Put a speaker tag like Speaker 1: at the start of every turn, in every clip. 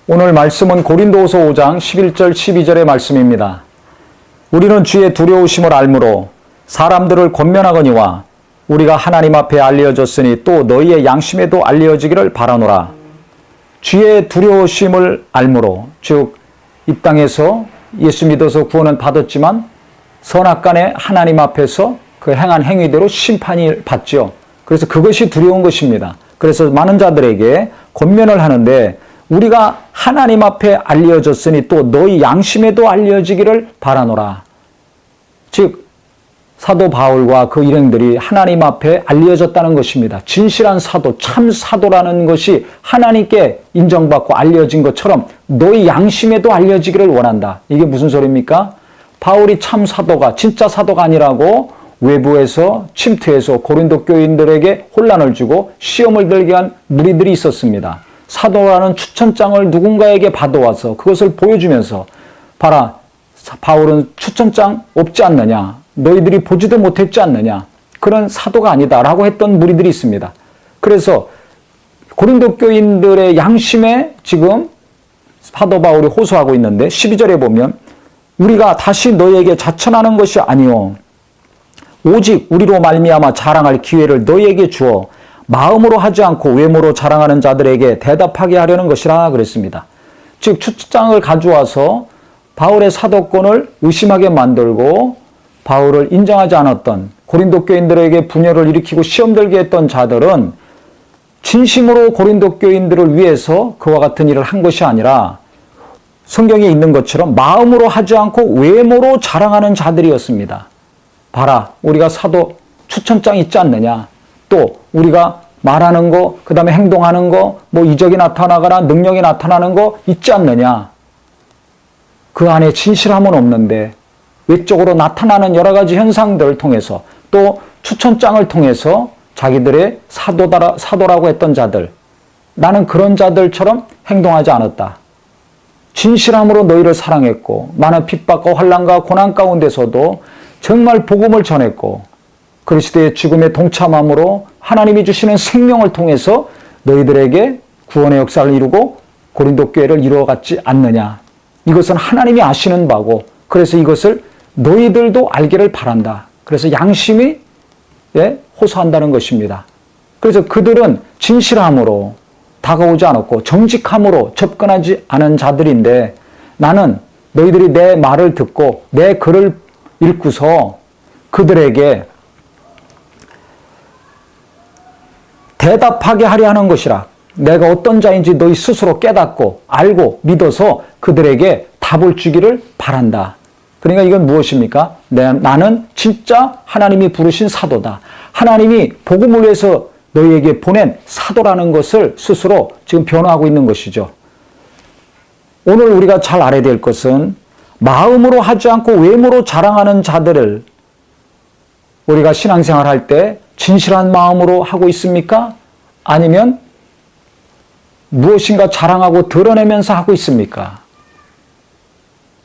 Speaker 1: 오늘 말씀은 고린도후서 5장 11절 12절의 말씀입니다. 우리는 주의 두려우심을 알므로 사람들을 권면하거니와 우리가 하나님 앞에 알려졌으니 또 너희의 양심에도 알려지기를 바라노라. 주의 두려우심을 알므로, 즉 이 땅에서 예수 믿어서 구원은 받았지만 선악간에 하나님 앞에서 그 행한 행위대로 심판이 받죠. 그래서 그것이 두려운 것입니다. 그래서 많은 자들에게 권면을 하는데 우리가 하나님 앞에 알려졌으니 또 너희 양심에도 알려지기를 바라노라. 즉 사도 바울과 그 일행들이 하나님 앞에 알려졌다는 것입니다. 진실한 사도, 참 사도라는 것이 하나님께 인정받고 알려진 것처럼 너희 양심에도 알려지기를 원한다. 이게 무슨 소리입니까? 바울이 참 사도가, 진짜 사도가 아니라고 외부에서 침투해서 고린도 교인들에게 혼란을 주고 시험을 들게 한 무리들이 있었습니다. 사도라는 추천장을 누군가에게 받아와서 그것을 보여주면서 봐라, 바울은 추천장 없지 않느냐, 너희들이 보지도 못했지 않느냐, 그런 사도가 아니다 라고 했던 무리들이 있습니다. 그래서 고린도 교인들의 양심에 지금 사도 바울이 호소하고 있는데 12절에 보면 우리가 다시 너희에게 자천하는 것이 아니요 오직 우리로 말미암아 자랑할 기회를 너희에게 주어 마음으로 하지 않고 외모로 자랑하는 자들에게 대답하게 하려는 것이라 그랬습니다. 즉 추천장을 가져와서 바울의 사도권을 의심하게 만들고 바울을 인정하지 않았던 고린도 교인들에게 분열을 일으키고 시험 들게 했던 자들은 진심으로 고린도 교인들을 위해서 그와 같은 일을 한 것이 아니라 성경에 있는 것처럼 마음으로 하지 않고 외모로 자랑하는 자들이었습니다. 봐라, 우리가 사도 추천장 있지 않느냐, 또 우리가 말하는 거, 그 다음에 행동하는 거, 뭐 이적이 나타나거나 능력이 나타나는 거 있지 않느냐. 그 안에 진실함은 없는데 외적으로 나타나는 여러 가지 현상들을 통해서 또 추천장을 통해서 자기들의 사도라고 했던 자들, 나는 그런 자들처럼 행동하지 않았다. 진실함으로 너희를 사랑했고 많은 핍박과 환난과 고난 가운데서도 정말 복음을 전했고 그리스도의 죽음에 동참함으로 하나님이 주시는 생명을 통해서 너희들에게 구원의 역사를 이루고 고린도 교회를 이루어갔지 않느냐. 이것은 하나님이 아시는 바고 그래서 이것을 너희들도 알기를 바란다. 그래서 양심이 호소한다는 것입니다. 그래서 그들은 진실함으로 다가오지 않았고 정직함으로 접근하지 않은 자들인데 나는 너희들이 내 말을 듣고 내 글을 읽고서 그들에게 대답하게 하려 하는 것이라. 내가 어떤 자인지 너희 스스로 깨닫고 알고 믿어서 그들에게 답을 주기를 바란다. 그러니까 이건 무엇입니까? 나는 진짜 하나님이 부르신 사도다. 하나님이 복음을 위해서 너희에게 보낸 사도라는 것을 스스로 지금 변화하고 있는 것이죠. 오늘 우리가 잘 알아야 될 것은 마음으로 하지 않고 외모로 자랑하는 자들을 우리가 신앙생활 할 때 진실한 마음으로 하고 있습니까? 아니면 무엇인가 자랑하고 드러내면서 하고 있습니까?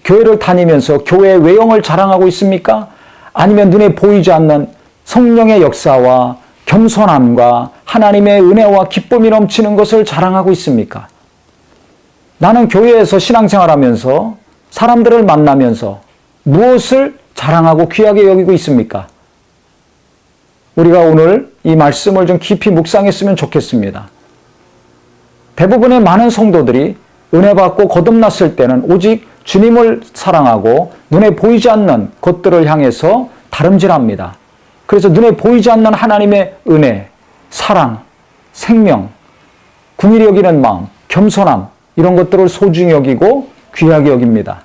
Speaker 1: 교회를 다니면서 교회의 외형을 자랑하고 있습니까? 아니면 눈에 보이지 않는 성령의 역사와 겸손함과 하나님의 은혜와 기쁨이 넘치는 것을 자랑하고 있습니까? 나는 교회에서 신앙생활하면서 사람들을 만나면서 무엇을 자랑하고 귀하게 여기고 있습니까? 우리가 오늘 이 말씀을 좀 깊이 묵상했으면 좋겠습니다. 대부분의 많은 성도들이 은혜 받고 거듭났을 때는 오직 주님을 사랑하고 눈에 보이지 않는 것들을 향해서 다름질합니다. 그래서 눈에 보이지 않는 하나님의 은혜, 사랑, 생명, 긍휼히 여기는 마음, 겸손함 이런 것들을 소중히 여기고 귀하게 여깁니다.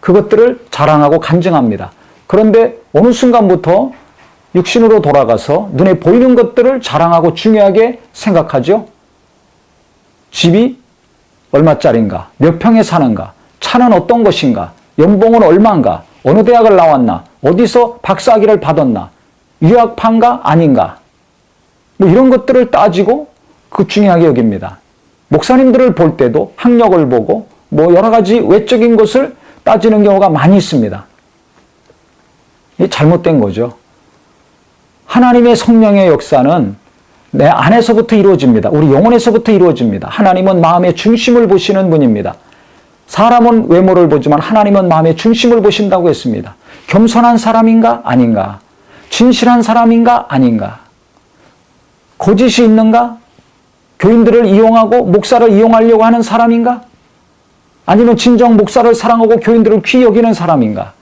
Speaker 1: 그것들을 자랑하고 간증합니다. 그런데 어느 순간부터 육신으로 돌아가서 눈에 보이는 것들을 자랑하고 중요하게 생각하죠. 집이 얼마짜린가, 몇 평에 사는가, 차는 어떤 것인가, 연봉은 얼마인가, 어느 대학을 나왔나, 어디서 박사학위를 받았나, 유학파인가 아닌가, 뭐 이런 것들을 따지고 그 중요하게 여깁니다. 목사님들을 볼 때도 학력을 보고 뭐 여러 가지 외적인 것을 따지는 경우가 많이 있습니다. 이게 잘못된 거죠. 하나님의 성령의 역사는 내 안에서부터 이루어집니다. 우리 영혼에서부터 이루어집니다. 하나님은 마음의 중심을 보시는 분입니다. 사람은 외모를 보지만 하나님은 마음의 중심을 보신다고 했습니다. 겸손한 사람인가? 아닌가? 진실한 사람인가? 아닌가? 거짓이 있는가? 교인들을 이용하고 목사를 이용하려고 하는 사람인가? 아니면 진정 목사를 사랑하고 교인들을 귀히 여기는 사람인가?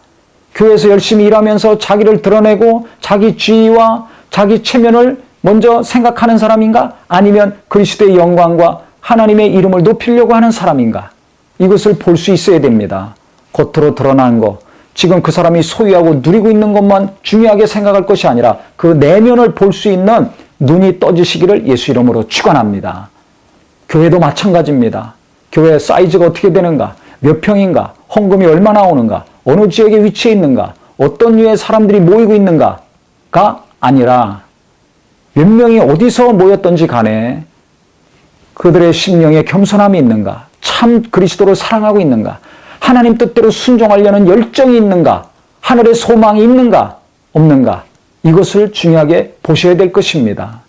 Speaker 1: 교회에서 열심히 일하면서 자기를 드러내고 자기 지위와 자기 체면을 먼저 생각하는 사람인가? 아니면 그리스도의 영광과 하나님의 이름을 높이려고 하는 사람인가? 이것을 볼 수 있어야 됩니다. 겉으로 드러난 것, 지금 그 사람이 소유하고 누리고 있는 것만 중요하게 생각할 것이 아니라 그 내면을 볼 수 있는 눈이 떠지시기를 예수 이름으로 축원합니다. 교회도 마찬가지입니다. 교회 사이즈가 어떻게 되는가? 몇 평인가? 헌금이 얼마나 오는가? 어느 지역에 위치해 있는가? 어떤 류의 사람들이 모이고 있는가가 아니라 몇 명이 어디서 모였던지 간에 그들의 심령에 겸손함이 있는가? 참 그리스도를 사랑하고 있는가? 하나님 뜻대로 순종하려는 열정이 있는가? 하늘의 소망이 있는가? 없는가? 이것을 중요하게 보셔야 될 것입니다.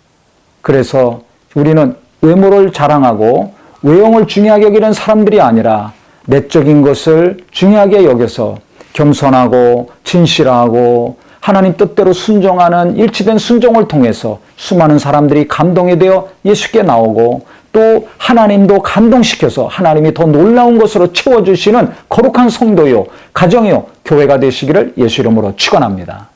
Speaker 1: 그래서 우리는 외모를 자랑하고 외형을 중요하게 여기는 사람들이 아니라 내적인 것을 중요하게 여겨서 겸손하고 진실하고 하나님 뜻대로 순종하는 일치된 순종을 통해서 수많은 사람들이 감동이 되어 예수께 나오고 또 하나님도 감동시켜서 하나님이 더 놀라운 것으로 채워주시는 거룩한 성도요, 가정이요, 교회가 되시기를 예수 이름으로 축원합니다.